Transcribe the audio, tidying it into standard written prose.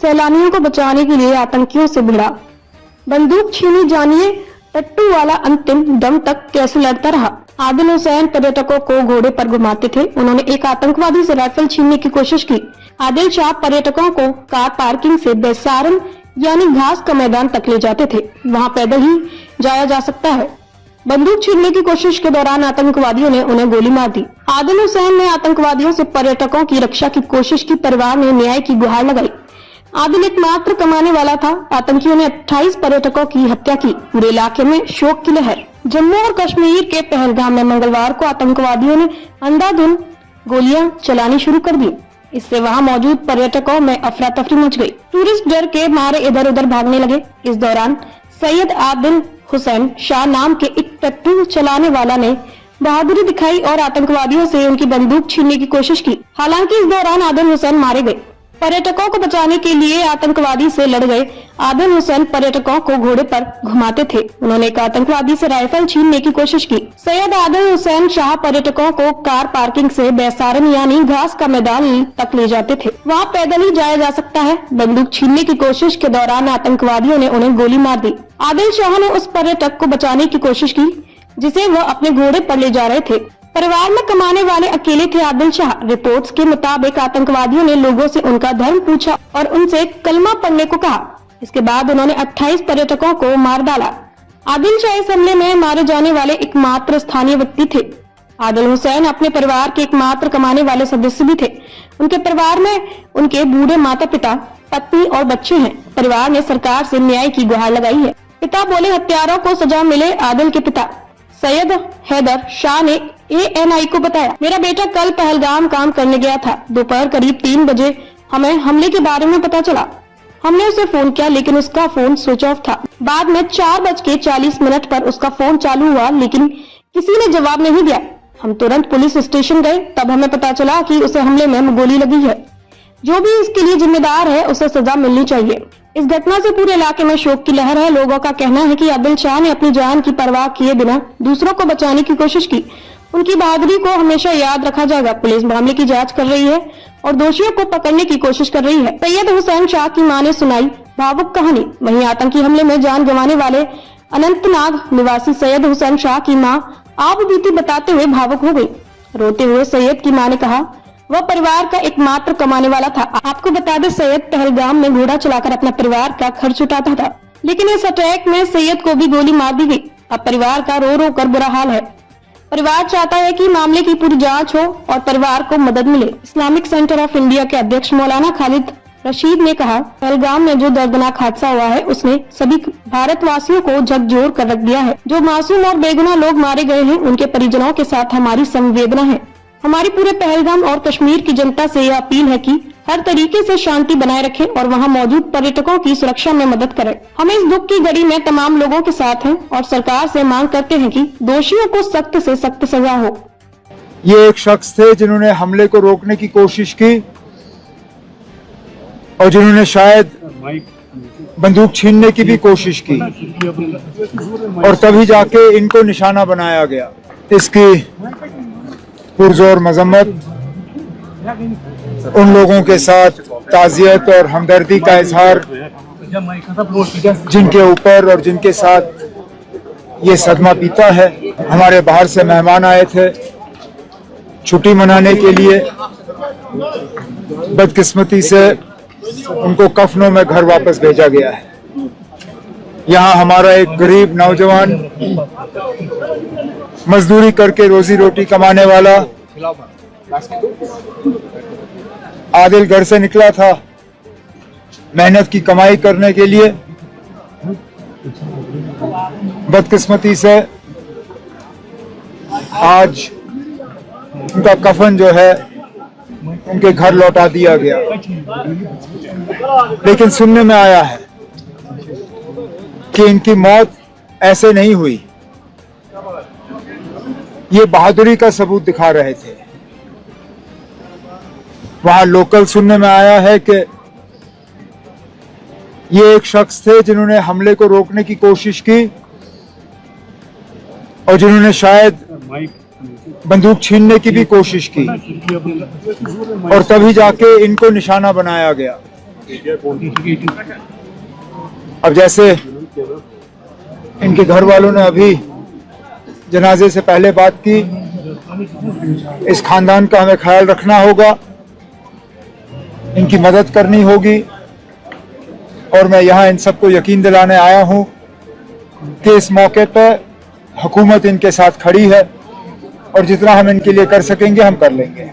सैलानियों को बचाने के लिए आतंकियों से भिड़ा। बंदूक छीनी, जानिए टट्टू वाला अंतिम दम तक कैसे लड़ता रहा। आदिल हुसैन पर्यटकों को घोड़े पर घुमाते थे। उन्होंने एक आतंकवादी से राइफल छीनने की कोशिश की। आदिल शाह पर्यटकों को कार पार्किंग से बेसारन यानी घास का मैदान तक ले जाते थे। वहां पैदल ही जाया जा सकता है। बंदूक छीनने की कोशिश के दौरान आतंकवादियों ने उन्हें गोली मार दी। आदिल हुसैन ने आतंकवादियों से पर्यटकों की रक्षा की कोशिश की। परिवार ने न्याय की गुहार लगाई। आदिल एकमात्र कमाने वाला था। आतंकियों ने 28 पर्यटकों की हत्या की। पूरे इलाके में शोक की लहर। जम्मू और कश्मीर के पहलगाम में मंगलवार को आतंकवादियों ने अंधाधुंध गोलियां चलानी शुरू कर दी। इससे वहां मौजूद पर्यटकों में अफरा तफरी मच गई। टूरिस्ट डर के मारे इधर उधर भागने लगे। इस दौरान सैयद आदिल हुसैन शाह नाम के एक टट्टू चलाने वाला ने बहादुरी दिखाई और आतंकवादियों से उनकी बंदूक छीनने की कोशिश की। हालांकि इस दौरान आदिल हुसैन मारे गए। पर्यटकों को बचाने के लिए आतंकवादी से लड़ गए। आदिल हुसैन पर्यटकों को घोड़े पर घुमाते थे। उन्होंने एक आतंकवादी से राइफल छीनने की कोशिश की। सैयद आदिल हुसैन शाह पर्यटकों को कार पार्किंग से बेसारन यानी घास का मैदान तक ले जाते थे। वहां पैदल ही जाया जा सकता है। बंदूक छीनने की कोशिश के दौरान आतंकवादियों ने उन्हें गोली मार दी। आदिल शाह ने उस पर्यटक को बचाने की कोशिश की जिसे वह अपने घोड़े पर ले जा रहे थे। परिवार में कमाने वाले अकेले थे आदिल शाह। रिपोर्ट्स के मुताबिक आतंकवादियों ने लोगों से उनका धर्म पूछा और उनसे कलमा पढ़ने को कहा। इसके बाद उन्होंने 28 पर्यटकों को मार डाला। आदिल शाह इस हमले में मारे जाने वाले एकमात्र स्थानीय व्यक्ति थे। आदिल हुसैन अपने परिवार के एकमात्र कमाने वाले सदस्य भी थे। उनके परिवार में उनके बूढ़े माता पिता, पत्नी और बच्चे हैं। परिवार ने सरकार से न्याय की गुहार लगाई है। पिता बोले, हत्यारों को सजा मिले। आदिल के पिता सैयद हैदर शाह ने ANI को बताया, मेरा बेटा कल पहलगाम काम करने गया था। दोपहर करीब 3 बजे हमें हमले के बारे में पता चला। हमने उसे फोन किया लेकिन उसका फोन स्विच ऑफ था। बाद में 4:40 पर उसका फोन चालू हुआ लेकिन किसी ने जवाब नहीं दिया। हम तुरंत पुलिस स्टेशन गए। तब हमें पता चला कि उसे हमले में गोली लगी है। जो भी इसके लिए जिम्मेदार है उसे सजा मिलनी चाहिए। इस घटना से पूरे इलाके में शोक की लहर है। लोगों का कहना है कि आदिल शाह ने अपनी जान की परवाह किए बिना दूसरों को बचाने की कोशिश की। उनकी बहादुरी को हमेशा याद रखा जाएगा। पुलिस मामले की जांच कर रही है और दोषियों को पकड़ने की कोशिश कर रही है। सैयद हुसैन शाह की मां ने सुनाई भावुक कहानी। वहीं आतंकी हमले में जान गंवाने वाले अनंतनाग निवासी सैयद हुसैन शाह की मां आप बीती बताते हुए भावुक हो गई। रोते हुए सैयद की मां ने कहा, वह परिवार का एकमात्र कमाने वाला था। आपको बता दें, सैयद पहलगाम में घोड़ा चलाकर अपना परिवार का खर्च उठाता था, लेकिन इस अटैक में सैयद को भी गोली मार दी गई। अब परिवार का रो रो कर बुरा हाल है। परिवार चाहता है कि मामले की पूरी जांच हो और परिवार को मदद मिले। इस्लामिक सेंटर ऑफ इंडिया के अध्यक्ष मौलाना खालिद रशीद ने कहा, पहलगाम में जो दर्दनाक हादसा हुआ है उसने सभी भारतवासियों को झकझोर कर रख दिया है। जो मासूम और बेगुनाह लोग मारे गए हैं उनके परिजनों के साथ हमारी संवेदना है। हमारी पूरे पहलगाम और कश्मीर की जनता से यह अपील है कि हर तरीके से शांति बनाए रखें और वहां मौजूद पर्यटकों की सुरक्षा में मदद करें। हम इस दुख की घड़ी में तमाम लोगों के साथ हैं और सरकार से मांग करते हैं कि दोषियों को सख्त से सख्त सजा हो। ये एक शख्स थे जिन्होंने हमले को रोकने की कोशिश की और जिन्होंने शायद बंदूक छीनने की भी कोशिश की और तभी जाके इनको निशाना बनाया गया। इसकी पुरजोर मजम्मत, उन लोगों के साथ ताज़ियत और हमदर्दी का इजहार जिनके ऊपर और जिनके साथ ये सदमा पीता है। हमारे बाहर से मेहमान आए थे छुट्टी मनाने के लिए। बदकिस्मती से उनको कफनों में घर वापस भेजा गया है। यहाँ हमारा एक गरीब नौजवान मजदूरी करके रोजी रोटी कमाने वाला आदिल घर से निकला था मेहनत की कमाई करने के लिए। बदकिस्मती से आज उनका कफन जो है उनके घर लौटा दिया गया। लेकिन सुनने में आया है कि इनकी मौत ऐसे नहीं हुई। ये बहादुरी का सबूत दिखा रहे थे। वहां लोकल सुनने में आया है कि ये एक शख्स थे जिन्होंने हमले को रोकने की कोशिश की और जिन्होंने शायद बंदूक छीनने की भी कोशिश की और तभी जाके इनको निशाना बनाया गया। अब जैसे इनके घर वालों ने अभी जनाजे से पहले बात की, इस खानदान का हमें ख्याल रखना होगा, इनकी मदद करनी होगी। और मैं यहाँ इन सबको यकीन दिलाने आया हूँ कि इस मौके पर हुकूमत इनके साथ खड़ी है और जितना हम इनके लिए कर सकेंगे हम कर लेंगे।